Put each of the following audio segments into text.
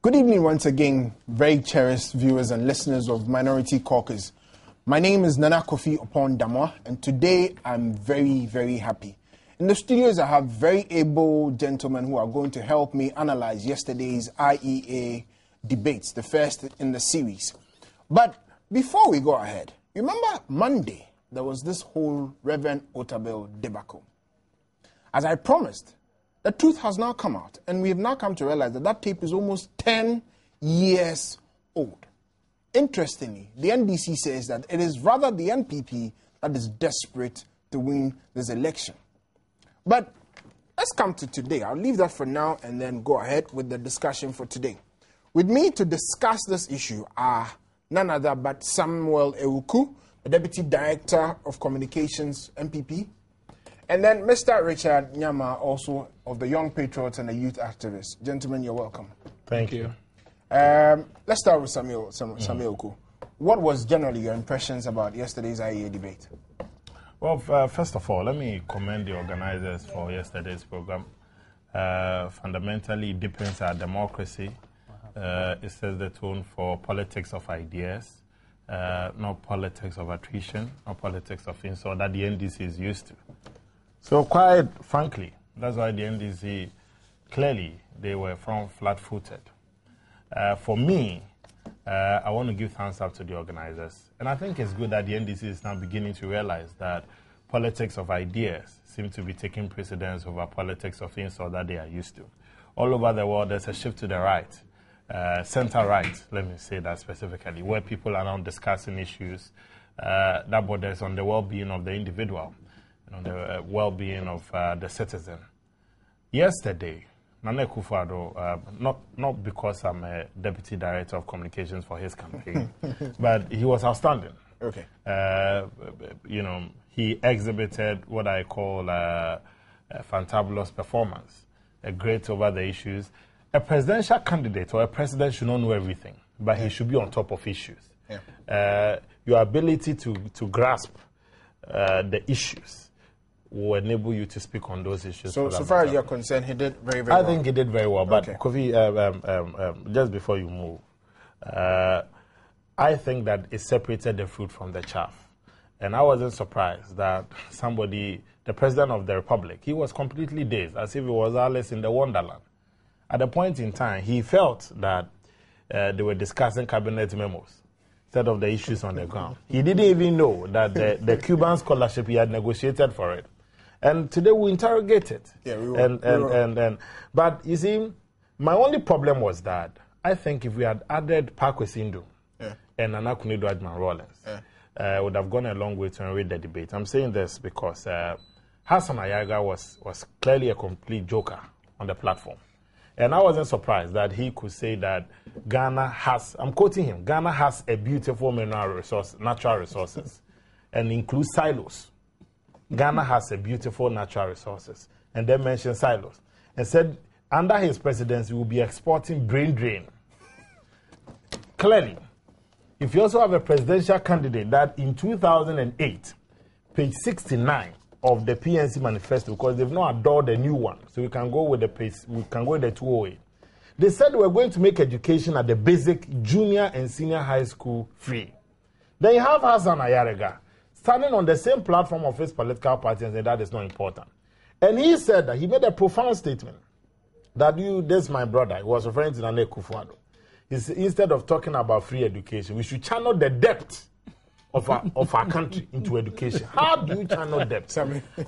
Good evening once again, very cherished viewers and listeners of Minority Caucus. My name is Nana Kofi Opon-Damwa, and today I'm very, very happy. In the studios, I have very able gentlemen who are going to help me analyze yesterday's IEA debates, the first in the series. But before we go ahead, remember Monday, there was this whole Reverend Otabil debacle. As I promised, the truth has now come out, and we have now come to realize that that tape is almost 10 years old. Interestingly, the NDC says that it is rather the NPP that is desperate to win this election. But let's come to today. I'll leave that for now and then go ahead with the discussion for today. With me to discuss this issue are none other but Samuel Ewuku, the Deputy Director of Communications, MPP, and then Mr. Richard Nyama, also of the Young Patriots and the Youth Activists. Gentlemen, you're welcome. Thank you. Let's start with Samuel Ewuku. What was generally your impressions about yesterday's IEA debate? Well, first of all, let me commend the organizers for yesterday's program. Fundamentally, it deepens our democracy. It sets the tone for politics of ideas, not politics of attrition, not politics of insult that the NDC is used to. So quite frankly, that's why the NDC, clearly, they were flat-footed. For me, I want to give thumbs up to the organizers. And I think it's good that the NDC is now beginning to realize that politics of ideas seem to be taking precedence over politics of insult that they are used to. All over the world, there's a shift to the right, center-right, let me say that specifically, where people are now discussing issues that borders on the well-being of the individual, the well-being of the citizen. Yesterday, Nana Akufo-Addo, not because I'm a Deputy Director of Communications for his campaign, but he was outstanding. Okay. He exhibited what I call a fantabulous performance, a great over the issues. A presidential candidate or a president should not know everything, but he should be on top of issues. Yeah. Your ability to grasp the issues will enable you to speak on those issues. So far as you're concerned, he did very, very well. I think he did very well. But, okay. Kofi, just before you move, I think that it separated the fruit from the chaff. And I wasn't surprised that somebody, the President of the Republic, he was completely dazed, as if it was Alice in the Wonderland. At a point in time, he felt that they were discussing cabinet memos instead of the issues on the ground. He didn't even know that the Cuban scholarship, he had negotiated for it. And today we interrogate it. Yeah, we will. But you see, my only problem was that I think if we had added Caucus and Nana Akufo-Addo Rawlings, would have gone a long way to enrich the debate. I'm saying this because Hassan Ayaga was clearly a complete joker on the platform. And I wasn't surprised that he could say that Ghana has, I'm quoting him, Ghana has a beautiful natural resources, and includes silos. Ghana has a beautiful natural resources, and then mentioned silos. And said, under his presidency, we will be exporting brain drain. Clearly, if you also have a presidential candidate that in 2008, page 69 of the PNC manifesto, because they've not adored a new one, so we can go with the page, we can go with the 208. They said we're going to make education at the basic, junior, and senior high school free. Then you have Hassan Ayaga standing on the same platform of his political party and saying that is not important. And he said that he made a profound statement that this my brother, he was referring to Nana Akufo-Addo. Instead of talking about free education, we should channel the depth of our country into education. How do you channel depth?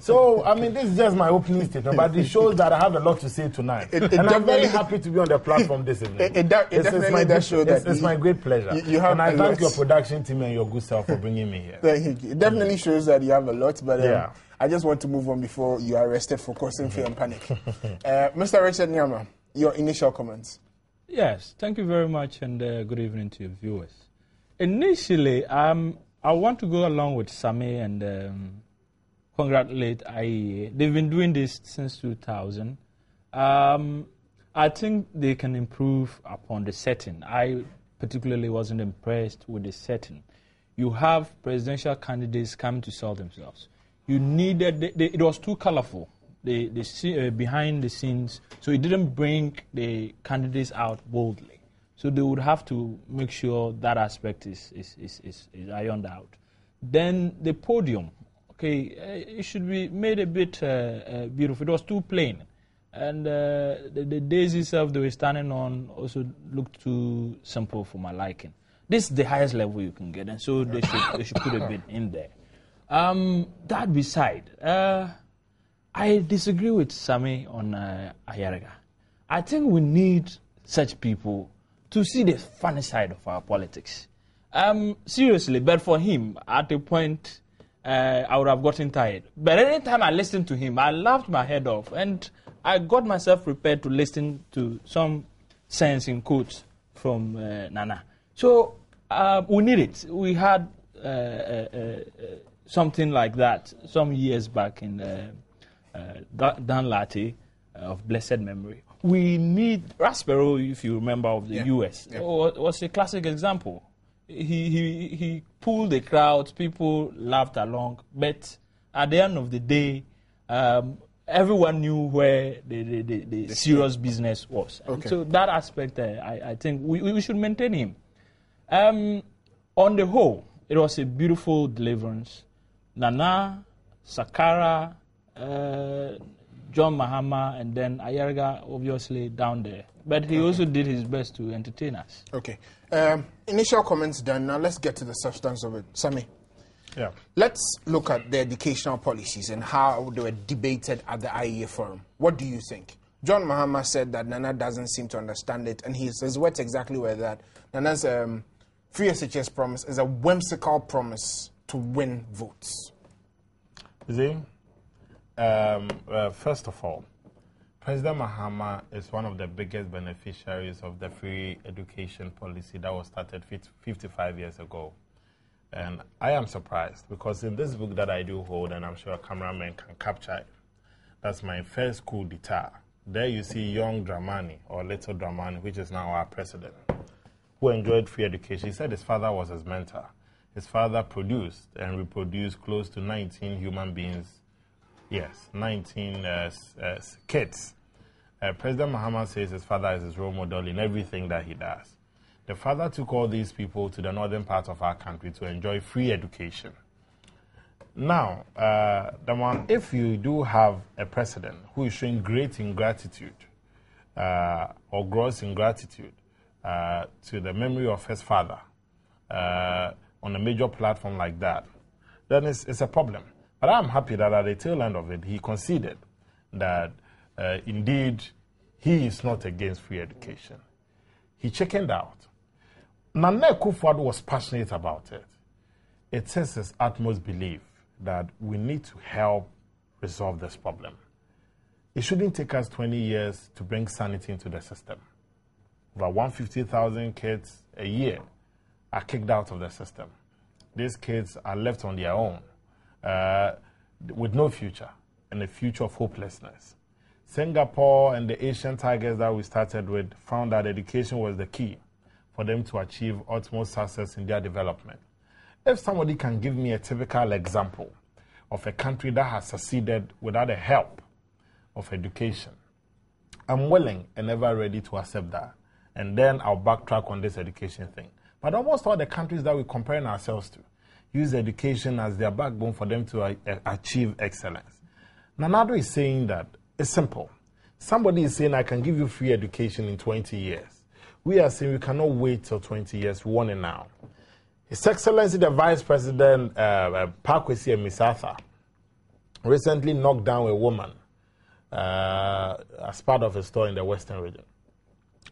So, I mean, this is just my opening statement, but it shows that I have a lot to say tonight. And I'm very happy to be on the platform this evening. It's my great pleasure. And I thank your production team and your good self for bringing me here. Thank you. It definitely shows that you have a lot, but I just want to move on before you are arrested for causing fear and panic. Mr. Richard Nyama, your initial comments. Yes, thank you very much, and good evening to your viewers. Initially, I want to go along with Sami and congratulate IEA. They've been doing this since 2000. I think they can improve upon the setting. I particularly wasn't impressed with the setting. You have presidential candidates coming to sell themselves. You needed, it was too colorful, behind the scenes, so it didn't bring the candidates out boldly. So they would have to make sure that aspect is ironed out. Then the podium, okay, it should be made a bit beautiful. It was too plain. And the days itself they were standing on also looked too simple for my liking. This is the highest level you can get, and so they should put a bit in there. That beside, I disagree with Sami on Ayaraga. I think we need such people to see the funny side of our politics. Seriously, but for him, at a point, I would have gotten tired. But anytime I listened to him, I laughed my head off, and I got myself prepared to listen to some sense in quotes from Nana. So we need it. We had something like that some years back in Dan Latte of blessed memory. We need Raspero, if you remember, of the U.S. Yeah. Was a classic example. He pulled the crowd, people laughed along, but at the end of the day, everyone knew where the serious business was. Okay. So that aspect, I think we should maintain him. On the whole, it was a beautiful deliverance. Nana, Sakara, John Mahama, and then Ayarga, obviously, down there. But he also did his best to entertain us. Okay. Initial comments done. Now let's get to the substance of it. Sami. Yeah. Let's look at the educational policies and how they were debated at the IEA forum. What do you think? John Mahama said that Nana doesn't seem to understand it, and his words exactly were that Nana's free SHS promise is a whimsical promise to win votes. See, first of all, President Mahama is one of the biggest beneficiaries of the free education policy that was started 55 years ago. And I am surprised because in this book that I do hold, and I'm sure a cameraman can capture it, that's my first coup d'etat. There you see young Dramani, or little Dramani, which is now our president, who enjoyed free education. He said his father was his mentor. His father produced and reproduced close to 19 human beings. Yes, 19 kids. President Mahama says his father is his role model in everything that he does. The father took all these people to the northern part of our country to enjoy free education. Now, if you do have a president who is showing great ingratitude or gross ingratitude to the memory of his father on a major platform like that, then it's a problem. But I'm happy that at the tail end of it, he conceded that indeed he is not against free education. He chickened out. Nana Akufo-Addo was passionate about it. It is his utmost belief that we need to help resolve this problem. It shouldn't take us 20 years to bring sanity into the system. Over 150,000 kids a year are kicked out of the system. These kids are left on their own with no future and a future of hopelessness. Singapore and the Asian tigers that we started with found that education was the key for them to achieve utmost success in their development. If somebody can give me a typical example of a country that has succeeded without the help of education, I'm willing and ever ready to accept that. And then I'll backtrack on this education thing. But almost all the countries that we're comparing ourselves to use education as their backbone for them to achieve excellence. Nanado is saying that it's simple. Somebody is saying, I can give you free education in 20 years. We are saying we cannot wait till 20 years. We want it now. His Excellency, the Vice President, Pakwesi Misatha, recently knocked down a woman as part of a store in the Western region.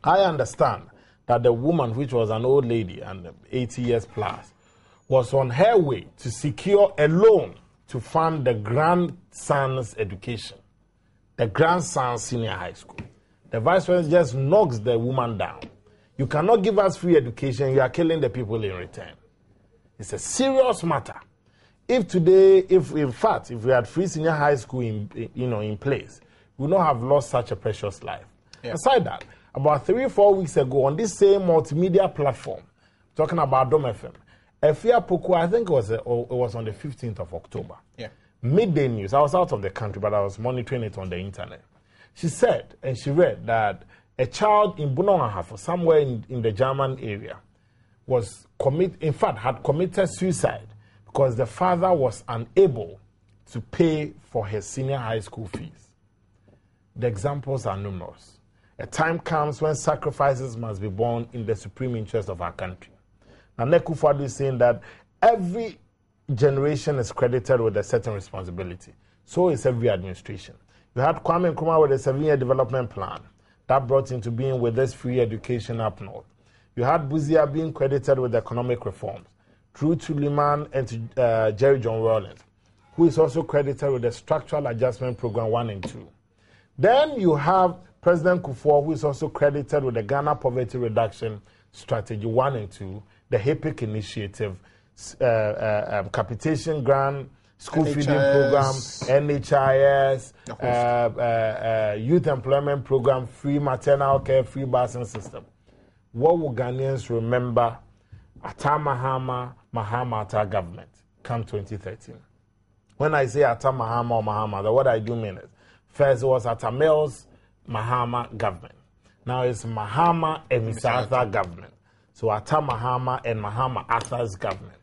I understand that the woman, which was an old lady and 80 years plus, was on her way to secure a loan to fund the grandson's education, the grandson's senior high school. The Vice President just knocks the woman down. You cannot give us free education, you are killing the people in return. It's a serious matter. If today, if we had free senior high school in place, we would not have lost such a precious life. Yeah. Aside that, about 3-4 weeks ago, on this same multimedia platform, talking about Dom FM, Efia Poku, I think it was on the 15th of October. Yeah. Midday news. I was out of the country, but I was monitoring it on the internet. She said, and she read that a child in Bunongahafo, somewhere in the German area, had committed suicide because the father was unable to pay for his senior high school fees. The examples are numerous. A time comes when sacrifices must be borne in the supreme interest of our country. Now, Nekufadu is saying that every generation is credited with a certain responsibility. So is every administration. You had Kwame Nkrumah with a 7-year development plan that brought into being with this free education up north. You had Buzia being credited with economic reforms, through to Liman and to Jerry John Rawlings, who is also credited with the Structural Adjustment Program 1 and 2. Then you have President Kufuor, who is also credited with the Ghana Poverty Reduction Strategy 1 and 2, the HIPIC initiative, capitation grant, school NHIS, feeding program, NHIS, youth employment program, free maternal care, free busing system. What will Ghanaians remember Atta Mahama government come 2013? When I say Atta Mahama or Mahama, what I do mean is, first it was Atta Mills Mahama government. Now it's Mahama and Mr. Arthur government. So Atta Mahama and Mahama Arthur's government.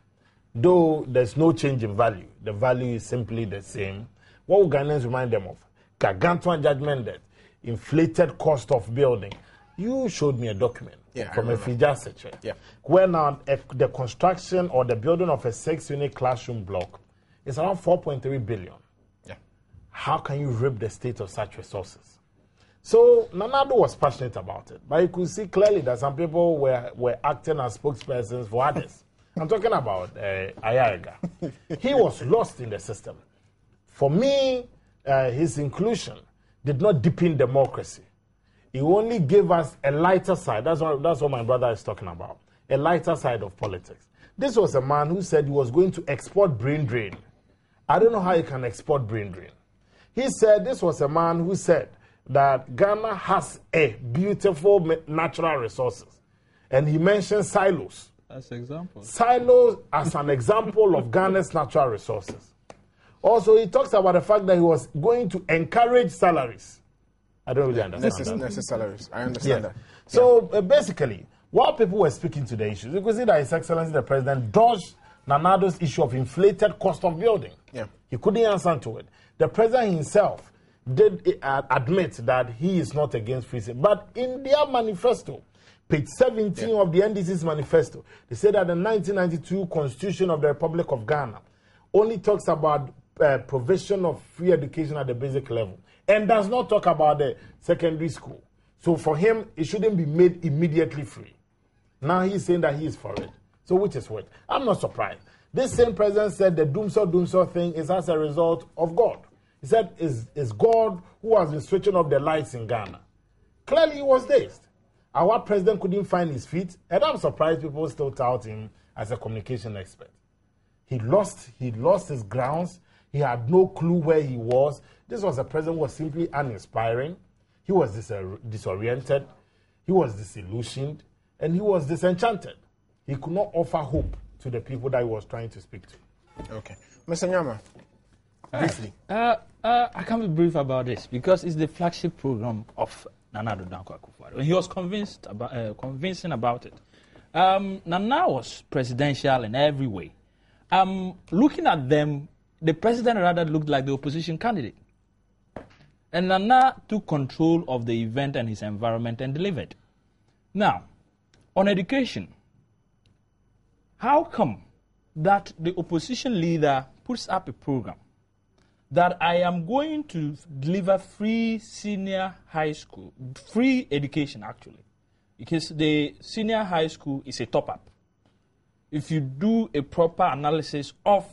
Though there's no change in value, the value is simply the same. What will Ghanaians remind them of? Gargantuan judgment debt, inflated cost of building. You showed me a document from a Fija secretary, where now the construction or the building of a 6-unit classroom block is around 4.3 billion. How can you rip the state of such resources? So Nana Addo was passionate about it, but you could see clearly that some people were acting as spokespersons for others. I'm talking about Ayariga. He was lost in the system. For me, his inclusion did not deepen democracy. He only gave us a lighter side. That's what my brother is talking about. A lighter side of politics. This was a man who said he was going to export brain drain. I don't know how you can export brain drain. He said this was a man who said that Ghana has a beautiful natural resources. And he mentioned silos. As an example. Silos as an example of Ghana's natural resources. Also, he talks about the fact that he was going to encourage salaries. I don't really understand that. Salaries. I understand that. So basically, while people were speaking to the issues, you could see that His Excellency the President dodged Nana Addo's issue of inflated cost of building. He couldn't answer to it. The President himself did admit that he is not against free trade. But in their manifesto, page 17 of the NDC's manifesto, they said that the 1992 Constitution of the Republic of Ghana only talks about provision of free education at the basic level and does not talk about the secondary school. So for him, it shouldn't be made immediately free. Now he's saying that he is for it. So which is what? I'm not surprised. This same president said the doomsaw thing is as a result of God. He said it's God who has been switching off the lights in Ghana. Clearly he was dazed. Our president couldn't find his feet, and I'm surprised people still tout him as a communication expert. He lost his grounds. He had no clue where he was. This was a president who was simply uninspiring. He was disoriented. He was disillusioned. And he was disenchanted. He could not offer hope to the people that he was trying to speak to. Okay. Mr. Nyama, briefly. I can be brief about this because it's the flagship program of Nana Addo Dankwa Akufo-Addo. He was convincing about it. Nana was presidential in every way. Looking at them, the president rather looked like the opposition candidate. And Nana took control of the event and his environment and delivered. Now, on education, how come that the opposition leader puts up a program that I am going to deliver free senior high school, free education actually, because the senior high school is a top-up. If you do a proper analysis of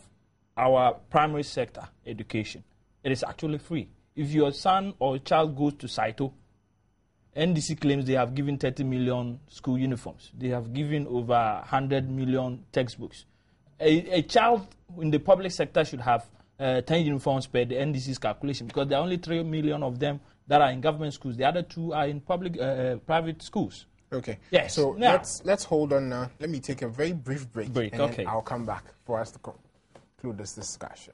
our primary sector education, it is actually free. If your son or child goes to Saito, NDC claims they have given 30 million school uniforms. They have given over 100 million textbooks. A child in the public sector should have 10 uniforms per the NDC's calculation because there are only 3 million of them that are in government schools. The other 2 are in private schools. Okay. Yes. So now, let's hold on now. Let me take a very brief break. And okay. Then I'll come back for us to conclude this discussion.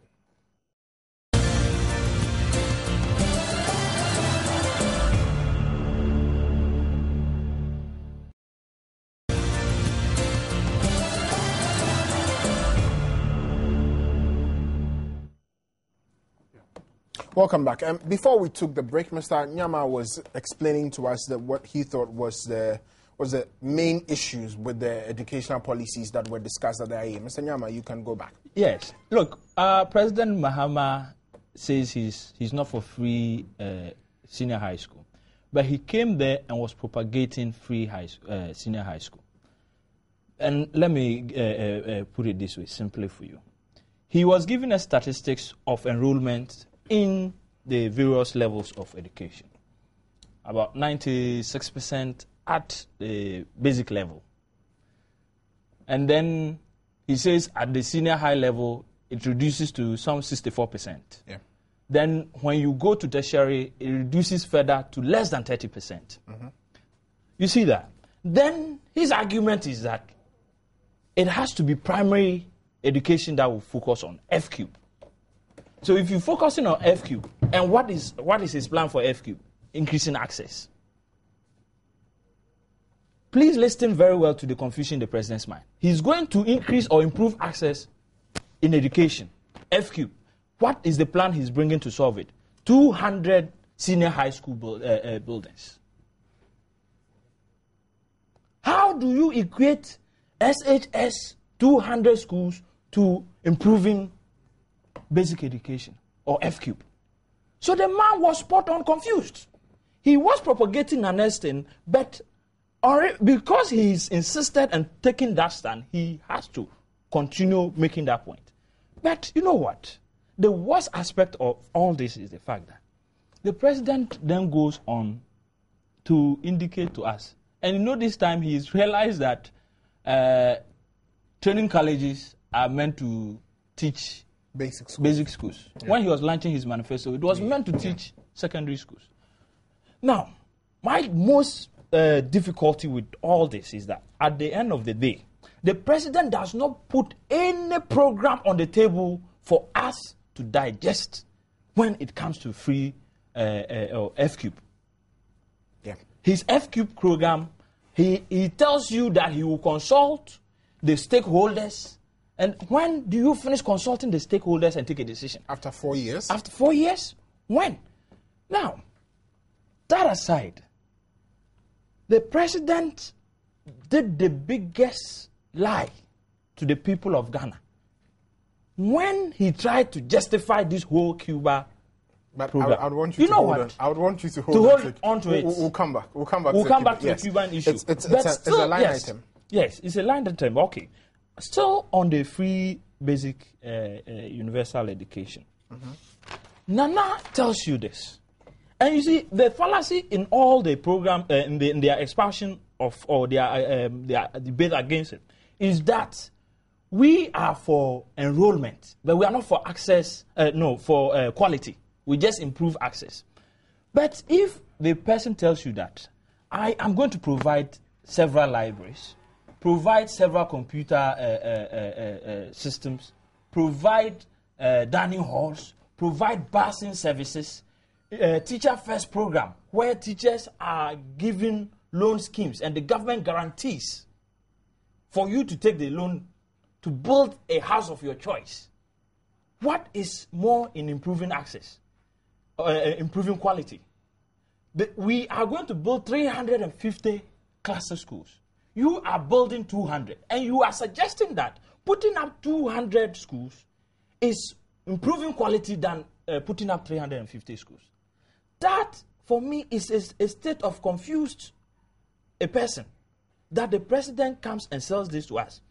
Welcome back. Before we took the break, Mr. Nyama was explaining to us that what he thought was the main issues with the educational policies that were discussed at the IEA. Mr. Nyama, you can go back. Yes. Look, President Mahama says he's not for free senior high school, but he came there and was propagating free senior high school. And let me put it this way, simply for you. He was giving us statistics of enrollment in the various levels of education. About 96% at the basic level. And then he says at the senior high level, it reduces to some 64%. Yeah. Then when you go to tertiary, it reduces further to less than 30%. Mm-hmm. You see that? Then his argument is that it has to be primary education that will focus on F cube. So if you're focusing on F cube, and what is his plan for F cube? Increasing access. Please listen very well to the confusion in the president's mind. He's going to increase or improve access in education. F cube. What is the plan he's bringing to solve it? 200 senior high school buildings. How do you equate SHS 200 schools to improving basic education or F cube? So the man was spot on confused. He was propagating an estin, but because he's insisted and taking that stand, he has to continue making that point. But you know what? The worst aspect of all this is the fact that the president then goes on to indicate to us, and you know this time he's realized that training colleges are meant to teach basic schools. Yeah. When he was launching his manifesto, it was meant to teach secondary schools. Now, my most difficulty with all this is that at the end of the day, the president does not put any program on the table for us to digest when it comes to free F cube. Yeah. His F cube program, he tells you that he will consult the stakeholders. And when do you finish consulting the stakeholders and take a decision? After 4 years. After 4 years? When? Now, that aside, the president did the biggest lie to the people of Ghana when he tried to justify this whole Cuba program. I would want you to hold on. I would want you to hold on to it. We'll come back. We'll come back to the Cuban issue. It's a line item. Yes, it's a line item. Okay. Still on the free basic universal education. Mm-hmm. Nana tells you this. And you see, the fallacy in all the program, in their expansion of, or their debate against it, is that we are for enrollment, but we are not for access, for quality. We just improve access. But if the person tells you that, I am going to provide several libraries, provide several computer systems, provide dining halls, provide busing services, teacher first program where teachers are given loan schemes and the government guarantees for you to take the loan to build a house of your choice. What is more in improving access, improving quality? We are going to build 350 cluster schools. You are building 200, and you are suggesting that putting up 200 schools is improving quality than putting up 350 schools. That, for me, is a state of confused a person, that the president comes and sells this to us.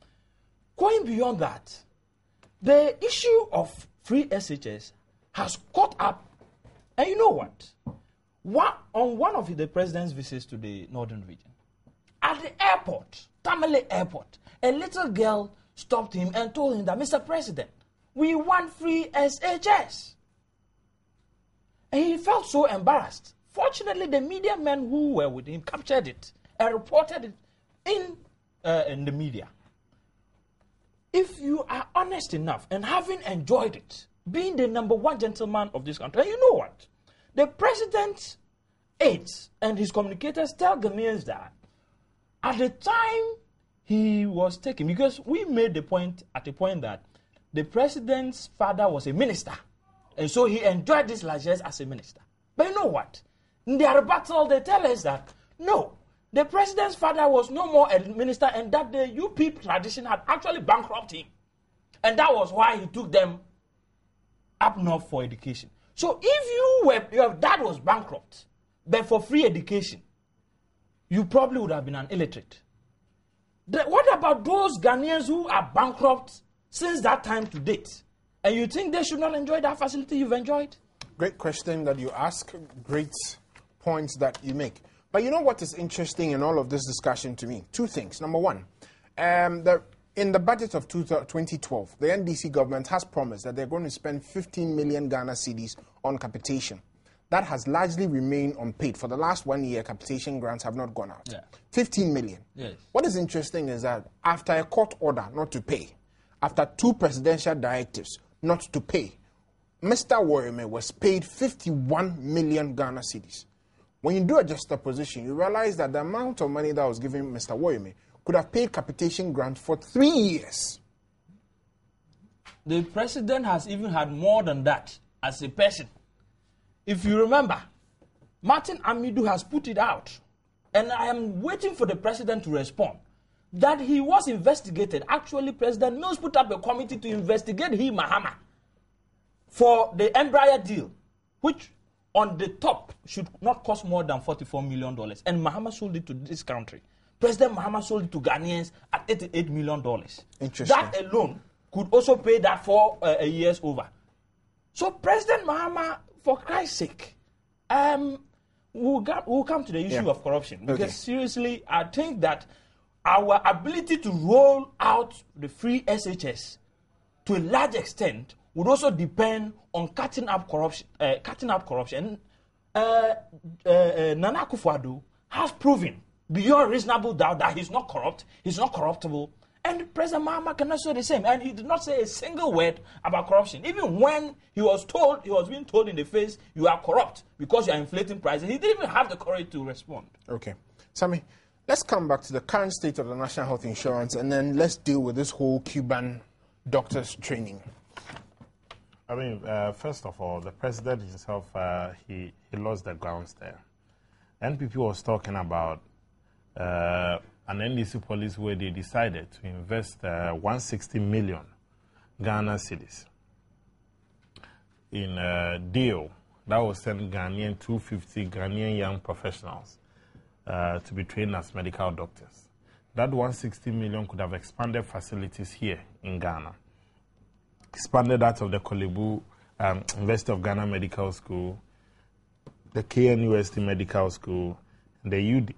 Going beyond that, the issue of free SHS has caught up, and you know what? On one of the president's visits to the northern region, at the airport, Tamale Airport, a little girl stopped him and told him that, Mr. President, we want free SHS. And he felt so embarrassed. Fortunately, the media men who were with him captured it and reported it in the media. If you are honest enough and having enjoyed it, being the #1 gentleman of this country, and you know what? The president's aides and his communicators tell Ghanaians that at the time he was taken, because we made the point at the point that the president's father was a minister And so he enjoyed this largesse as a minister. But you know what? In their rebuttal, they tell us that, no, the president's father was no more a minister and that the UP tradition had actually bankrupted him. And that was why he took them up north for education. So if your dad was bankrupt, but for free education, you probably would have been an illiterate. What about those Ghanaians who are bankrupt since that time to date? And you think they should not enjoy that facility you've enjoyed? Great question that you ask. Great points that you make. But you know what is interesting in all of this discussion to me? Two things. Number one, in the budget of 2012, the NDC government has promised that they're going to spend 15 million Ghana cedis on capitation. That has largely remained unpaid. For the last 1 year, capitation grants have not gone out. Yeah. 15 million. Yes. What is interesting is that after a court order not to pay, after 2 presidential directives not to pay, Mr. Worime was paid 51 million Ghana cedis. When you do a juxtaposition, you realize that the amount of money that was given Mr. Worime could have paid capitation grants for 3 years. The president has even had more than that as a person. If you remember, Martin Amidu has put it out, and I am waiting for the president to respond, that he was investigated. Actually, President Mills put up a committee to investigate him, Mahama, for the Embraer deal, which on the top should not cost more than $44 million. And Mahama sold it to this country. President Mahama sold it to Ghanaians at $88 million. Interesting. That alone could also pay that for a year's over. So President Mahama, for Christ's sake, we'll come to the issue of corruption. Because seriously, I think that our ability to roll out the free SHS to a large extent would also depend on cutting out corruption. Nana Akufo-Addo has proven beyond reasonable doubt that he's not corrupt, he's not corruptible, and President Mahama cannot say the same. And he did not say a single word about corruption. Even when he was being told in the face, you are corrupt because you are inflating prices, he didn't even have the courage to respond. Okay. Sammy, let's come back to the current state of the National Health Insurance, and then let's deal with this whole Cuban doctors training. I mean, first of all, the president himself, he lost the grounds there. NPP was talking about an NDC policy where they decided to invest 160 million Ghana cedis in a deal that will send 250 Ghanaian young professionals to be trained as medical doctors. That 160 million could have expanded facilities here in Ghana. Expanded out of the Kolebu University of Ghana Medical School, the KNUST Medical School, and the UD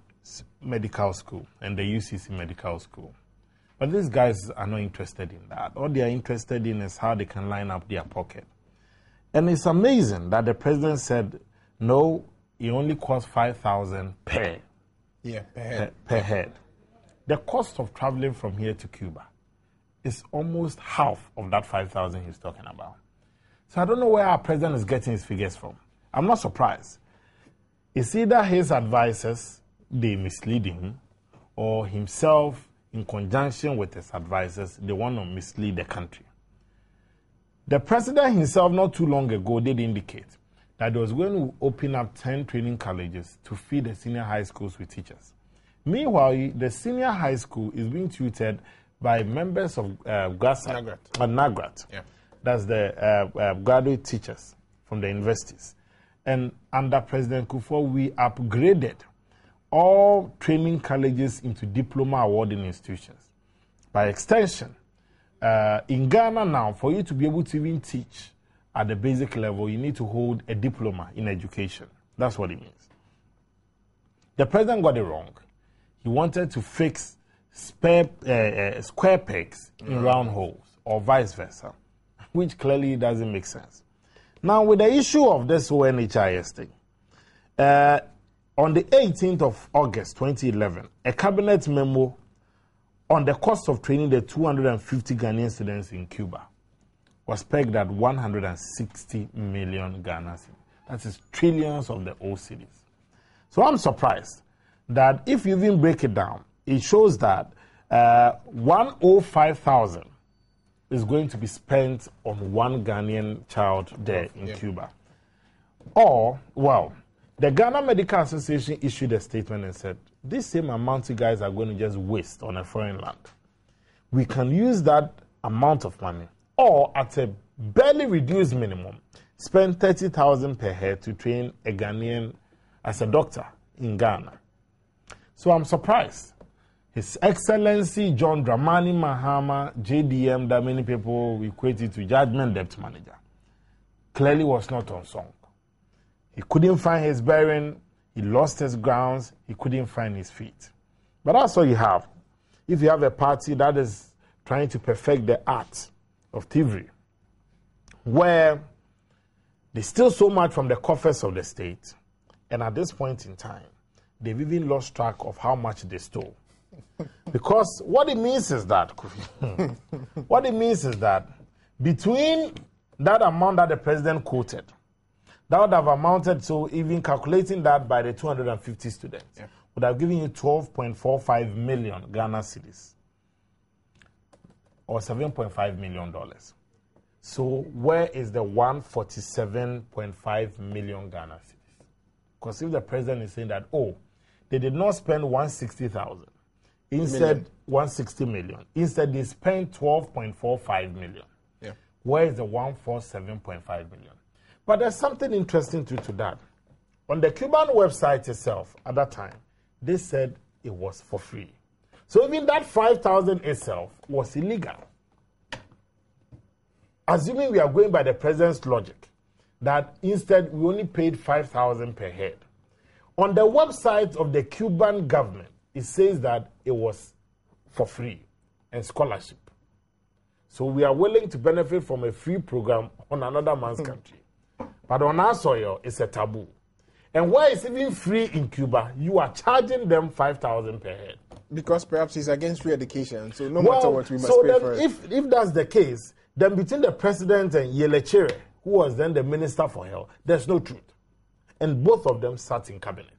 Medical School, and the UCC Medical School. But these guys are not interested in that. All they are interested in is how they can line up their pocket. And it's amazing that the president said, no, it only costs 5,000 per head. The cost of traveling from here to Cuba is almost half of that 5,000 he's talking about. So I don't know where our president is getting his figures from. I'm not surprised. It's either his advisors, they mislead him, or himself, in conjunction with his advisors, they want to mislead the country. The president himself, not too long ago, did indicate that he was going to open up 10 training colleges to feed the senior high schools with teachers. Meanwhile, the senior high school is being tutored by members of NAGRAT. Yeah. That's the graduate teachers from the universities. And under President Kufuor, we upgraded all training colleges into diploma awarding institutions. By extension, in Ghana now, for you to be able to even teach at the basic level, you need to hold a diploma in education. That's what it means. The president got it wrong. He wanted to fix square pegs in round holes, or vice versa, which clearly doesn't make sense. Now, with the issue of this ONHIS thing, on the 18th of August 2011, a cabinet memo on the cost of training the 250 Ghanaian students in Cuba was pegged at 160 million Ghana cedis. That is trillions of the old cedis. So I'm surprised that if you even break it down, it shows that 105,000 is going to be spent on one Ghanaian child there in Cuba. Or, well, the Ghana Medical Association issued a statement and said, this same amount you guys are going to just waste on a foreign land. We can use that amount of money, or at a barely reduced minimum, spend 30,000 per head to train a Ghanaian as a doctor in Ghana. So I'm surprised. His Excellency John Dramani Mahama, JDM, that many people equated to Judgment Debt Manager, clearly was not on song. He couldn't find his bearing, he lost his grounds, he couldn't find his feet. But that's all you have. If you have a party that is trying to perfect the art of thievery, where they steal so much from the coffers of the state, and at this point in time, they've even lost track of how much they stole. Because what it means is that, between that amount that the president quoted, that would have amounted to, even calculating that by the 250 students, would have given you 12.45 million Ghana cedis, or $7.5 million. So where is the 147.5 million Ghana cedis? Because if the president is saying that, oh, they did not spend 160,000, instead 160 million. Instead, they spent 12.45 million. Yeah. Where is the 147.5 million? But there's something interesting to that. On the Cuban website itself, at that time, they said it was for free. So even that 5,000 itself was illegal. Assuming we are going by the president's logic, that instead we only paid 5,000 per head. On the website of the Cuban government, it says that it was for free and scholarship. So we are willing to benefit from a free program on another man's country. But on our soil, it's a taboo. And where it's even free in Cuba, you are charging them 5,000 per head. Because perhaps it's against free education, so no matter what, we must pay for it. If that's the case, then between the president and Yelechire, who was then the minister for health, there's no truth. And both of them sat in cabinet.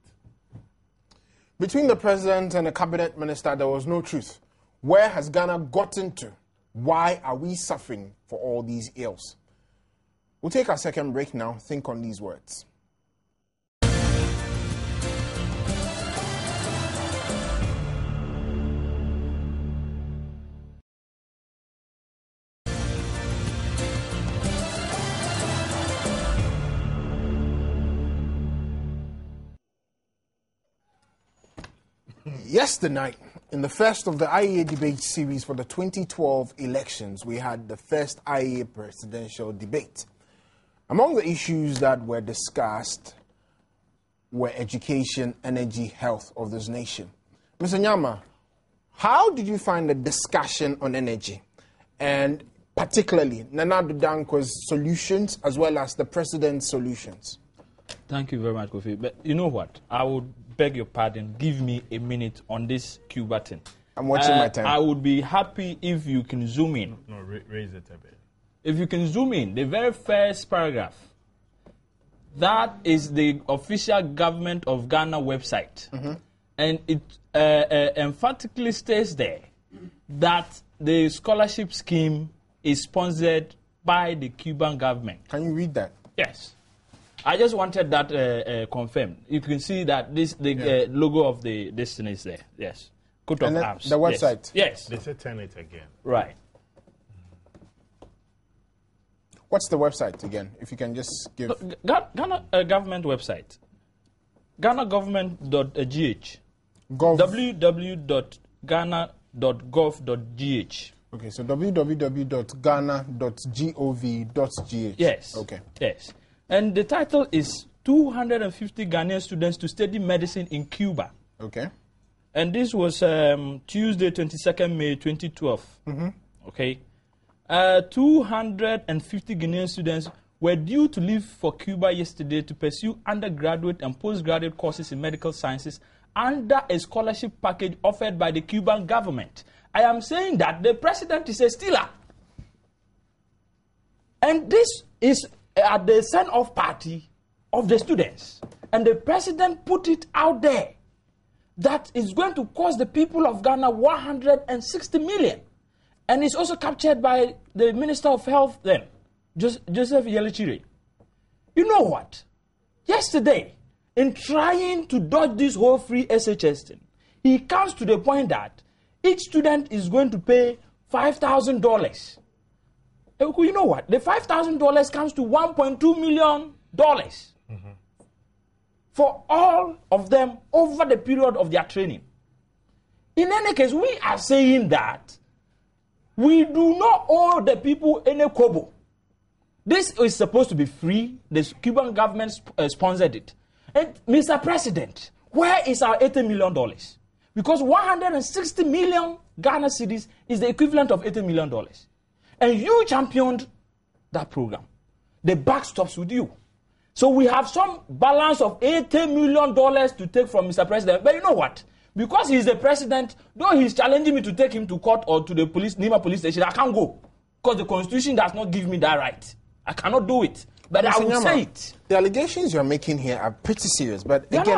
Between the president and the cabinet minister, there was no truth. Where has Ghana gotten to? Why are we suffering for all these ills? We'll take our second break now. Think on these words. Yesterday night, in the first of the IEA debate series for the 2012 elections, we had the first IEA presidential debate. Among the issues that were discussed were education, energy, health of this nation. Mr. Nyama, how did you find the discussion on energy, and particularly Nana Addo Dankwa's solutions as well as the president's solutions? Thank you very much, Kofi. But you know what? I would beg your pardon. Give me a minute on this Cuba thing. I'm watching my time. I would be happy if you can zoom in. No, raise it a bit. If you can zoom in, the very first paragraph, that is the official government of Ghana website. And it emphatically states there that the scholarship scheme is sponsored by the Cuban government. Can you read that? Yes. I just wanted that confirmed. You can see that the logo of this thing is there. Yes. Coat of arms. The website? Yes. They say turn it again. Right. What's the website again? If you can just give... Ghana government website. GhanaGovernment.gh. www.ghana.gov.gh. Okay, so www.ghana.gov.gh. Yes. Okay. Yes. And the title is 250 Ghanaian students to study medicine in Cuba. Okay. And this was Tuesday, 22nd May 2012. Okay. 250 Ghanaian students were due to leave for Cuba yesterday to pursue undergraduate and postgraduate courses in medical sciences under a scholarship package offered by the Cuban government. I am saying that the president is a stealer. And this is at the send-off party of the students. And the president put it out there that is going to cost the people of Ghana 160 million. And it's also captured by the Minister of Health then, Joseph Yelechire. You know what? Yesterday, in trying to dodge this whole free SHS thing, he comes to the point that each student is going to pay $5,000. You know what? The $5,000 comes to $1.2 million for all of them over the period of their training. In any case, we are saying that we do not owe the people any kobo. This is supposed to be free. The Cuban government sponsored it. And Mr. President, where is our $80 million? Because 160 million Ghana cedis is the equivalent of $80 million. And you championed that program. The buck stops with you. So we have some balance of $80 million to take from Mr. President. But you know what? Because he's the president, though he's challenging me to take him to court or to the police, Nima police station, I can't go. Because the constitution does not give me that right. I cannot do it. But I will say it. The allegations you're making here are pretty serious. But again,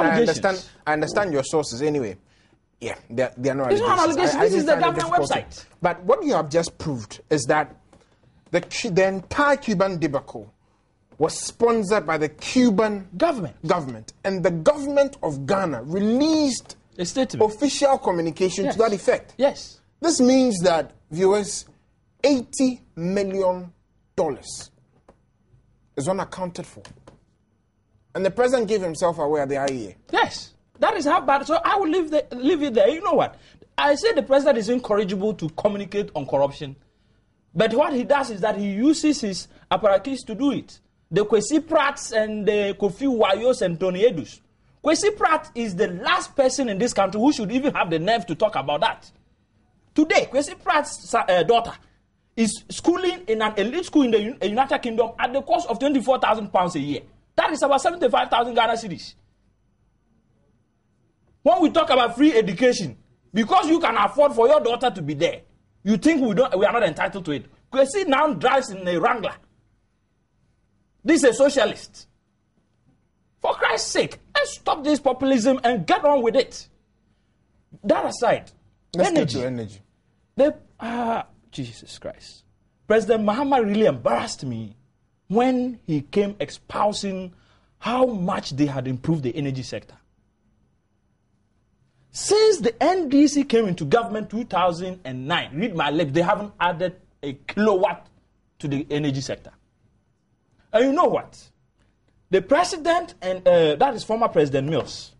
I understand your sources anyway. Yeah, they are not allegations. It's not an allegation. This is the government website. But what you have just proved is that the entire Cuban debacle was sponsored by the Cuban government. And the government of Ghana released a statement, official communication to that effect. Yes. This means that, viewers, $80 million is unaccounted for. And the president gave himself away at the IEA. Yes. That is how bad. So I will leave it there. You know what? I say the president is incorrigible to communicate on corruption. But what he does is that he uses his apparatus to do it. The Kwesi Prats and the Kofi Wayos and Tony Edus. Kwesi Pratt is the last person in this country who should even have the nerve to talk about that. Today, Kwesi Pratt's daughter is schooling in an elite school in the United Kingdom at the cost of £24,000 a year. That is about 75,000 Ghana cedis. When we talk about free education, because you can afford for your daughter to be there, you think we are not entitled to it. Kwesi now drives in a Wrangler. This is a socialist. For Christ's sake, let's stop this populism and get on with it. That aside, let's get to energy. Jesus Christ. President Mahama really embarrassed me when he came espousing how much they had improved the energy sector. Since the NDC came into government 2009, read my lips, they haven't added a kilowatt to the energy sector. And you know what? The president, and that is former President Mills,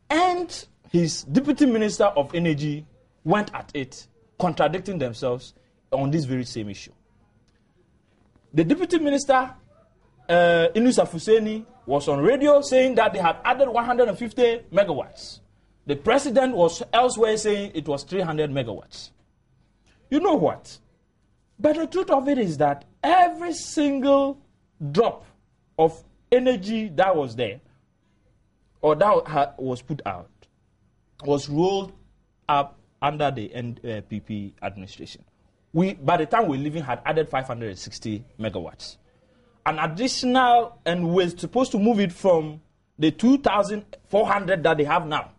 and his deputy minister of energy went at it, contradicting themselves on this very same issue. The deputy minister, Inusa Fuseni, was on radio saying that they had added 150 megawatts. The president was elsewhere saying it was 300 megawatts. You know what? But the truth of it is that every single drop of energy that was there, or that was put out, was rolled up under the NPP administration. We, by the time we're leaving, had added 560 megawatts. An additional, and we're supposed to move it from the 2,400 that they have now.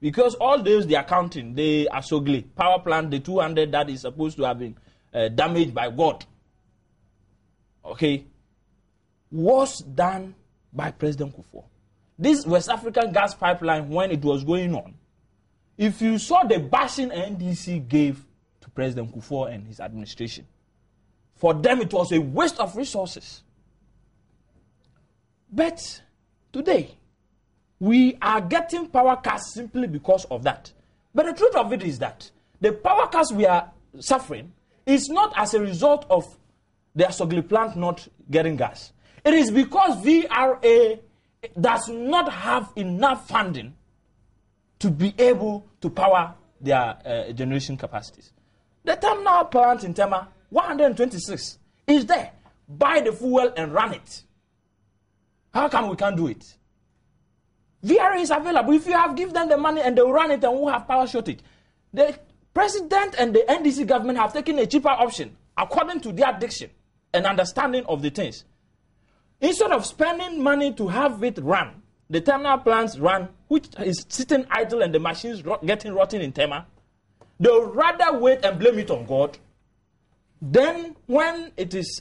Because all those they are counting, they are Sogli power plant, the 200 that is supposed to have been damaged by God, okay, was done by President Kufuor. This West African gas pipeline, when it was going on, if you saw the bashing NDC gave to President Kufuor and his administration, for them it was a waste of resources. But today, we are getting power cuts simply because of that. But the truth of it is that the power cuts we are suffering is not as a result of the Asogli plant not getting gas. It is because VRA does not have enough funding to be able to power their generation capacities. The terminal plant in Tema, 126, is there. Buy the fuel and run it. How come we can't do it? VRA is available. If you have given them the money and they will run it and we'll have power shortage. The president and the NDC government have taken a cheaper option according to their diction and understanding of the things. Instead of spending money to have it run, the terminal plants run, which is sitting idle and the machines getting rotten in Tema, they'll rather wait and blame it on God Then, when it is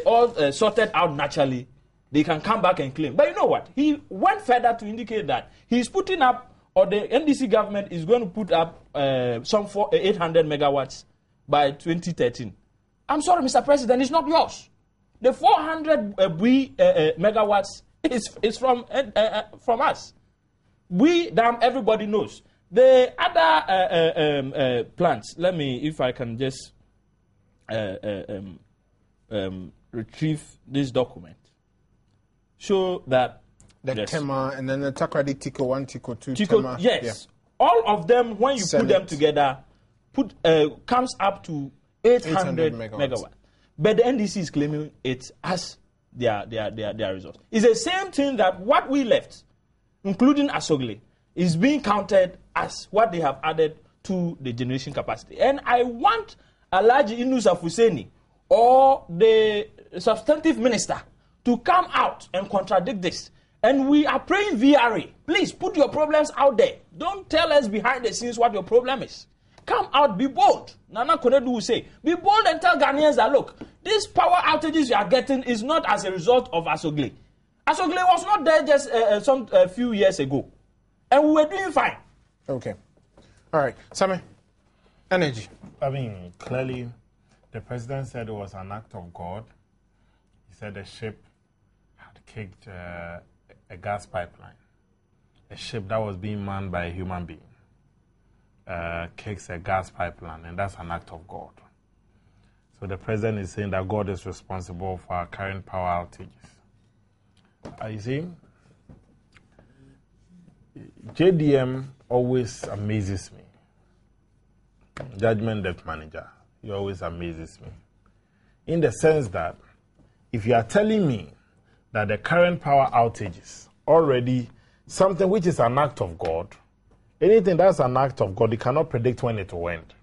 all sorted out naturally, they can come back and claim. But you know what? He went further to indicate that he's putting up, or the NDC government is going to put up some 800 megawatts by 2013. I'm sorry, Mr. President, it's not yours. The 400 megawatts is from us. We, damn, everybody knows. The other plants, let me, if I can just retrieve this document, show that the Tema and then the Takrady Tico 1, Tico 2, Tema. Yes. Yeah. All of them, when you put them together, comes up to 800 megawatts. But the NDC is claiming it as their resource. It's the same thing that what we left, including Asogle, is being counted as what they have added to the generation capacity. And I want Alhaji Inusa Fuseni or the substantive minister to come out and contradict this. And we are praying VRA. Please put your problems out there. Don't tell us behind the scenes what your problem is. Come out, be bold. Nana Konedu will say, be bold and tell Ghanaians that, look, these power outages you are getting is not as a result of Asogle. Asogle was not there just a few years ago. And we were doing fine. Okay. All right. Sammy, energy. I mean, clearly, the president said it was an act of God. He said the ship had kicked a gas pipeline. A ship that was being manned by a human being kicks a gas pipeline, and that's an act of God. So the president is saying that God is responsible for our current power outages. You see, JDM always amazes me. Judgment Debt Manager, he always amazes me. In the sense that if you are telling me that the current power outages already something which is an act of God, anything that's an act of God, you cannot predict when it will end.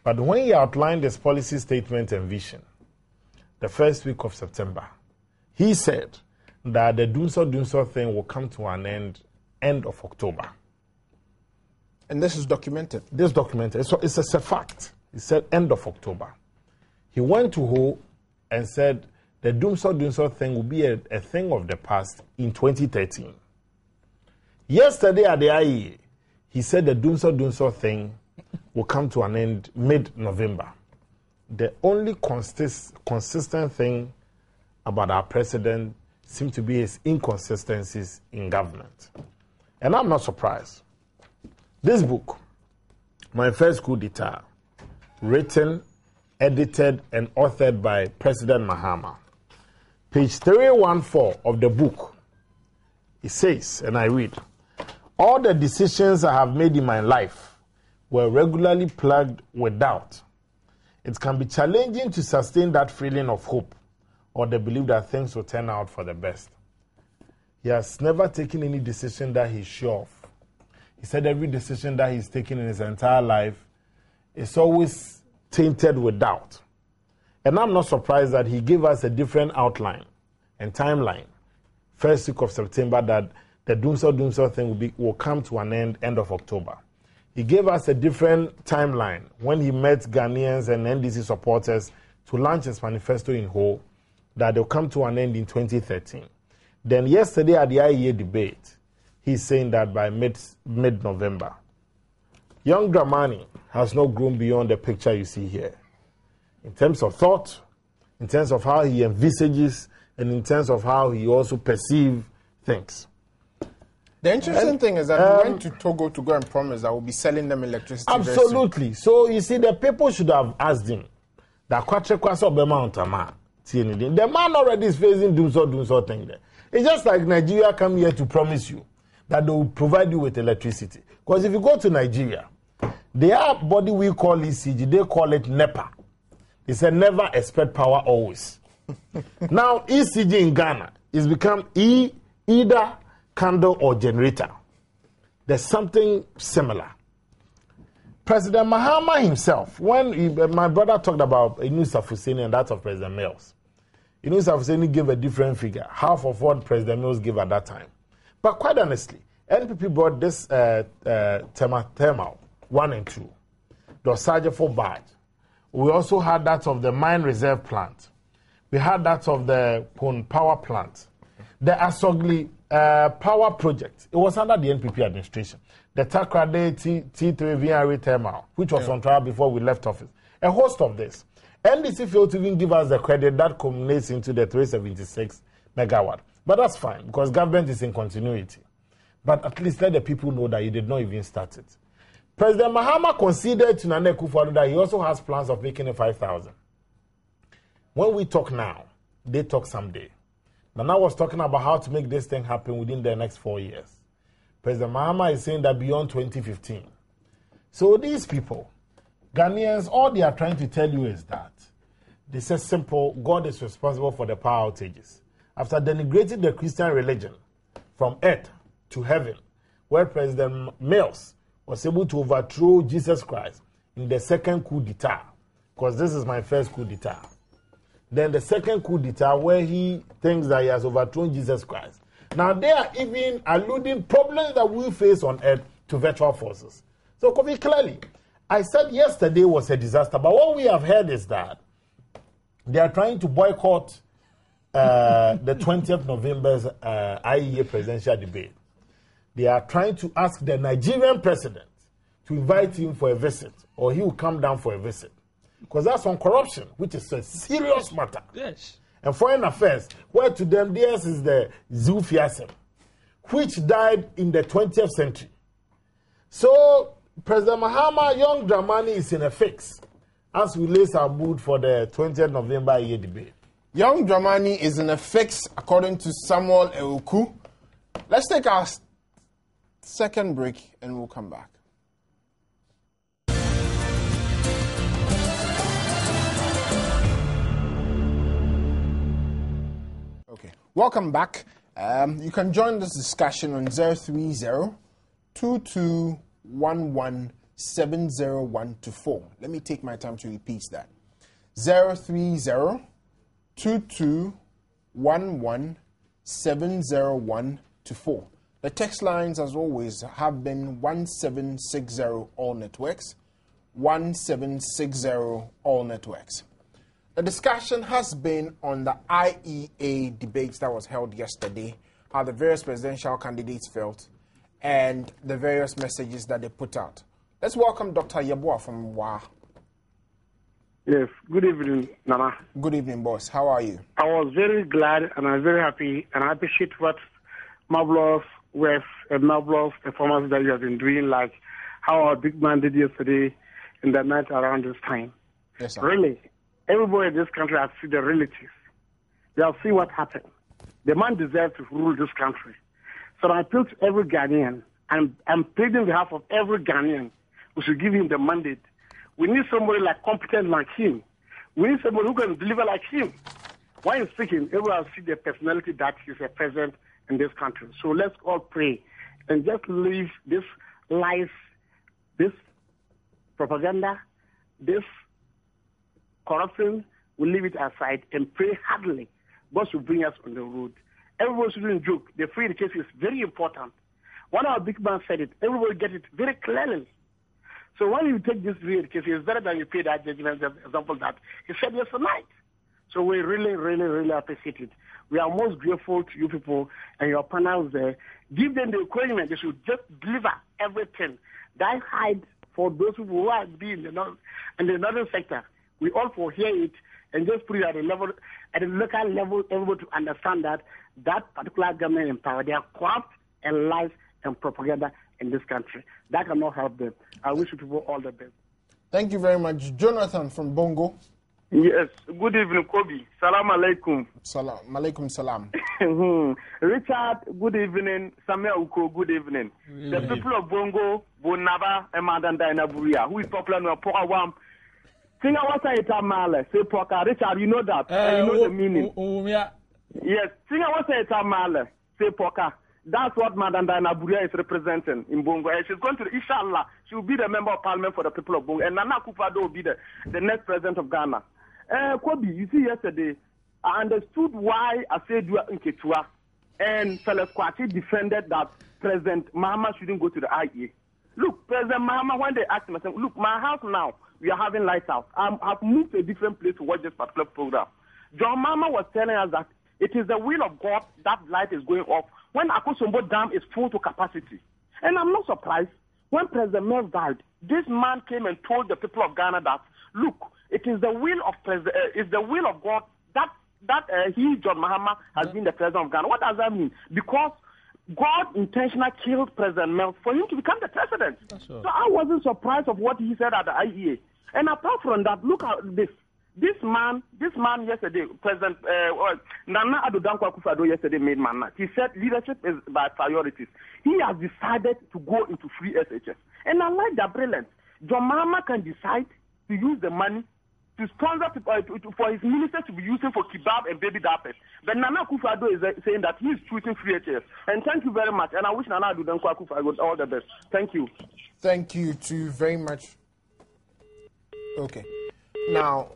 But when he outlined this policy statement and vision, the first week of September, he said that the Dunso thing will come to an end of October. And this is documented? This is documented. So it's a fact. He said end of October. He went to Ho and said the Dunso thing will be a thing of the past in 2013. Yesterday at the IEA, he said the Dunso thing will come to an end mid-November. The only consistent thing about our president seems to be his inconsistencies in government. And I'm not surprised. This book, My First Coup d'etat, written, edited, and authored by President Mahama. Page 314 of the book, it says, and I read, all the decisions I have made in my life were regularly plagued with doubt. It can be challenging to sustain that feeling of hope or the belief that things will turn out for the best. He has never taken any decision that he's sure of. He said every decision that he's taken in his entire life is always tainted with doubt. And I'm not surprised that he gave us a different outline and timeline. First week of September, that the Dunso thing will come to an end of October. He gave us a different timeline when he met Ghanaians and NDC supporters to launch his manifesto in Ho, that they'll come to an end in 2013. Then yesterday at the IEA debate, he's saying that by mid-November. Young Dramani has not grown beyond the picture you see here. In terms of thought, in terms of how he envisages, and in terms of how he also perceives things. The interesting thing is that he went to Togo to go and promise that we'll be selling them electricity. Absolutely. So you see, the people should have asked him that the man already is facing Dunso thing there. It's just like Nigeria come here to promise you that they will provide you with electricity. Because if you go to Nigeria, their body we call ECG, they call it NEPA. They say never expect power always. Now ECG in Ghana is become either candle or generator. There's something similar. President Mahama himself, when my brother talked about Inusa Fuseni and that of President Mills, Inusa Fuseni gave a different figure, half of what President Mills gave at that time. But quite honestly, NPP brought this thermal 1 and 2, the Sergeant for badge, We also had that of the mine reserve plant. We had that of the Pon power plant. The Asogli power project, it was under the NPP administration. The Takrade T3 VRE terminal, which was on trial before we left office. A host of this. NDC failed to even give us the credit that culminates into the 376 megawatt. But that's fine, because government is in continuity. But at least let the people know that you did not even start it. President Mahama conceded to Nana Akufo-Addo that he also has plans of making it 5,000. When we talk now, they talk someday. Nana was talking about how to make this thing happen within the next 4 years. President Mahama is saying that beyond 2015. So these people, Ghanaians, all they are trying to tell you is that they say simple, God is responsible for the power outages. After denigrating the Christian religion from earth to heaven, where President Mills was able to overthrow Jesus Christ in the second coup d'etat, because this is my first coup d'etat. Then the second coup d'etat, where he thinks that he has overthrown Jesus Christ. Now they are even alluding problems that we face on earth to virtual forces. So, Kofi, clearly, I said yesterday was a disaster, but what we have heard is that they are trying to boycott the 20th November's IEA presidential debate. They are trying to ask the Nigerian president to invite him for a visit, or he will come down for a visit. Because that's on corruption, which is a serious matter. Yes. And foreign affairs, where to them theirs is the Zufiasem, which died in the 20th century. So President Mahama, young Dramani is in a fix as we lace our mood for the 20th November IEA debate. Young Dramani is in a fix, according to Samuel Euku. Let's take our second break and we'll come back. Okay, welcome back. You can join this discussion on 030-2211-70124. Let me take my time to repeat that. 030-2211-70124. The text lines, as always, have been 1760 all networks, 1760 all networks. The discussion has been on the IEA debates that was held yesterday, how the various presidential candidates felt, and the various messages that they put out. Let's welcome Dr. Yeboah from WA. Yes, good evening, Nana. Good evening, boss. How are you? I was very glad and I'm very happy, and I appreciate what marvelous work and marvelous performance that you have been doing, like how our big man did yesterday in the night around this time. Yes, sir. Really, everybody in this country has seen the realities. They have seen what happened. The man deserves to rule this country. So I appeal to every Ghanaian, and I'm pleading on behalf of every Ghanaian, we should give him the mandate. We need somebody like competent like him. We need somebody who can deliver like him. While he's speaking, everyone see the personality that is a president in this country. So let's all pray and just leave this lies, this propaganda, this corruption. We leave it aside and pray hardly. God should bring us on the road. Everybody shouldn't joke. The free education is very important. One of our big man said it. Everybody get it very clearly. So when you take this free education, it's better than you pay that judgment, example that he said yesterday night. So we really, really, really appreciate it. We are most grateful to you people and your panels there. Give them the encouragement. They should just deliver everything. That hide for those people who are being in the northern sector. We all for hear it and just put it at the level, at the local level, everybody to understand that that particular government in power, they are corrupt and lies and propaganda in this country. That cannot help them. I wish you people all the best. Thank you very much. Jonathan from Bongo. Yes. Good evening, Kobe. Salam alaikum. Salam. Malaikum salam. Richard, good evening. Samuel Uko, good evening. The people of Bongo, Bonaba, and Madanda Buria, who is popular in Pokawam. Sing what I tell Male, say Poka. Richard, you know that. You know the meaning. Yes. Sing what I tell Male, say Poka. That's what Madam Diana Buria is representing in Bongo. And she's going to, inshallah, she will be the member of parliament for the people of Bongo. And Nana Akufo-Addo will be the next president of Ghana. Kobe, you see yesterday, I understood why Asedua Nketua and Felix Kwasi defended that President Mahama shouldn't go to the IEA. Look, President Mahama, when they asked him, I said, look, my house now, we are having lights out. I've moved to a different place to watch this particular program. John Mama was telling us that it is the will of God that light is going off when Akosombo Dam is full to capacity. And I'm not surprised. When President Mills died, this man came and told the people of Ghana that, look, it is the will of God that he, John Mahama, has been the president of Ghana. What does that mean? Because God intentionally killed President Mills for him to become the president. So I wasn't surprised of what he said at the IEA. And apart from that, look at this. This man yesterday, President Nana Addo yesterday made man. He said leadership is by priorities. He has decided to go into free SHS. And I like that brilliant. John Mahama can decide to use the money to sponsor for his ministers to be using for kebab and baby diapers. But Nana Akufo-Addo is saying that he is choosing free SHS. And thank you very much. And I wish Nana Addo Akufo-Addo all the best. Thank you. Thank you too very much. Okay. Now,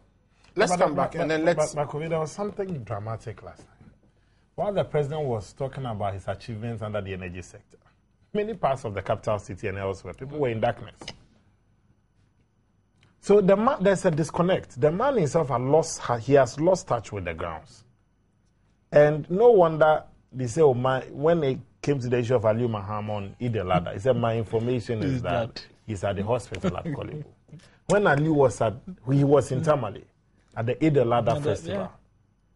let's come back and then let's... But there was something dramatic last night. While the president was talking about his achievements under the energy sector, many parts of the capital city and elsewhere, people were in darkness. So there's a disconnect. The man himself has lost touch with the grounds. And no wonder they say, when it came to the issue of Ali Maham on Eid al-Adha, he said, my information is that he's at the hospital at Kolebu. When Ali was in Tamale, at the Eid al-Adha festival,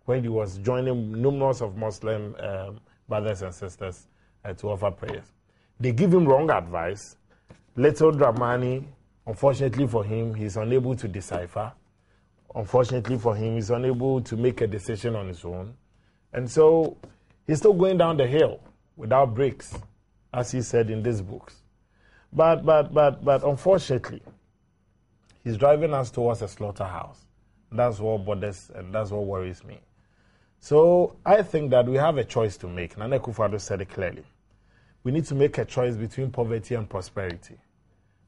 when he was joining numerous of Muslim brothers and sisters to offer prayers. They give him wrong advice. Little Dramani, unfortunately for him, he's unable to decipher. Unfortunately for him, he's unable to make a decision on his own. And so he's still going down the hill without brakes, as he said in these books. But unfortunately, he's driving us towards a slaughterhouse. That's what bothers and that's what worries me. So I think that we have a choice to make. Nana Akufo-Addo said it clearly. We need to make a choice between poverty and prosperity.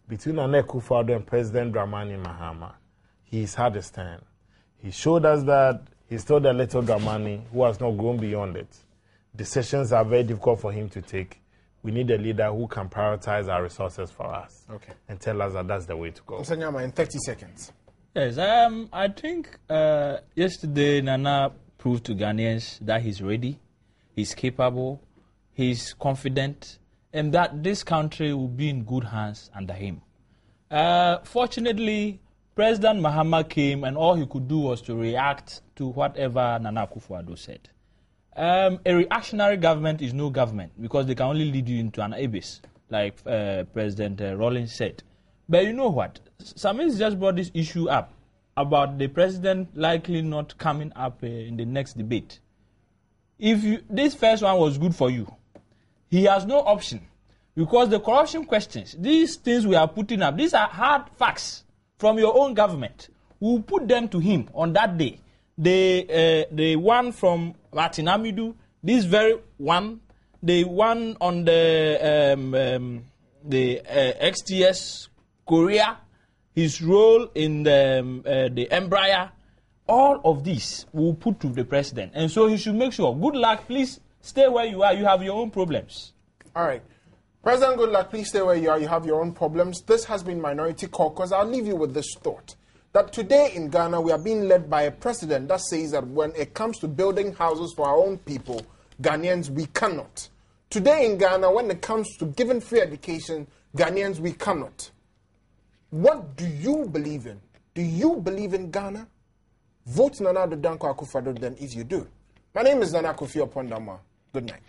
Between Nana Akufo-Addo and President Dramani Mahama, he's had a stand. He showed us that he's still the little Dramani who has not grown beyond it. Decisions are very difficult for him to take. We need a leader who can prioritize our resources for us and tell us that that's the way to go. Nsanyama, in 30 seconds. Yes, I think yesterday Nana proved to Ghanaians that he's ready, he's capable, he's confident, and that this country will be in good hands under him. Fortunately, President Mahama came and all he could do was to react to whatever Nana Akufo-Addo said. A reactionary government is no government because they can only lead you into an abyss, like President Rawlings said. But you know what? Samis just brought this issue up about the president likely not coming up in the next debate. If this first one was good for you, he has no option because the corruption questions, these things we are putting up, these are hard facts from your own government. We will put them to him on that day. The one from Martin Amidu, this very one, the one on the XTS Korea, his role in the Embraer, all of these will put to the president. And so he should make sure, good luck, please stay where you are, you have your own problems. All right. President, good luck, please stay where you are, you have your own problems. This has been Minority Caucus. I'll leave you with this thought, that today in Ghana we are being led by a president that says that when it comes to building houses for our own people, Ghanaians, we cannot. Today in Ghana, when it comes to giving free education, Ghanaians, we cannot. What do you believe in? Do you believe in Ghana? Vote Nana Addo Akufo-Addo then if you do. My name is Nana Kofi Opondama. Good night.